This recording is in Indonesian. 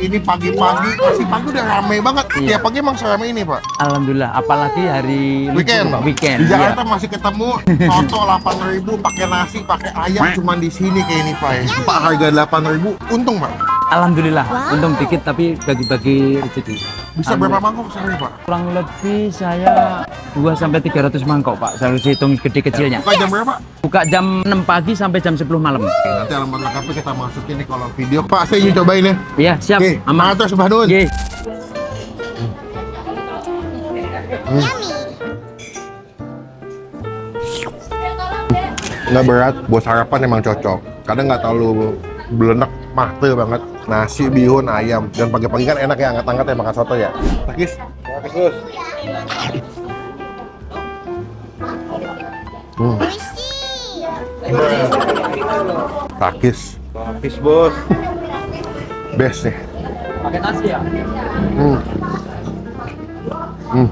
ini pagi-pagi, masih pagi udah ramai banget. Tiap pagi emang seramai ini, Pak. Alhamdulillah, apalagi hari libur, Weekend. Pak, weekend. Di Jakarta Iya. masih ketemu soto 8.000 pakai nasi, pakai ayam cuman di sini kayak ini, Pak. Pak harga 8.000, untung, Pak. Alhamdulillah, untung dikit tapi bagi-bagi rezeki. Bisa berapa mangkok sehari, Pak? Kurang lebih saya 2 sampai 300 mangkok, Pak. Saya harus hitung gede kecilnya. Buka jam berapa? Buka jam 6 pagi sampai jam 10 malam. Oke, nanti alamat lengkapnya kita masukin nih kalau video. Pak, saya ingin cobain ya. Iya, siap. Oke, Aman. matur sembah nuwun. Oke. Nggak berat, buat sarapan emang cocok. Kadang nggak terlalu belenek, mate banget. Nasi, bihun, ayam. Dan pagi-pagi kan enak ya, angkat-angkat ya makan soto ya. Takis? Takis, Takis. Habis bos. Best nih. Pakai nasi ya? Hmm.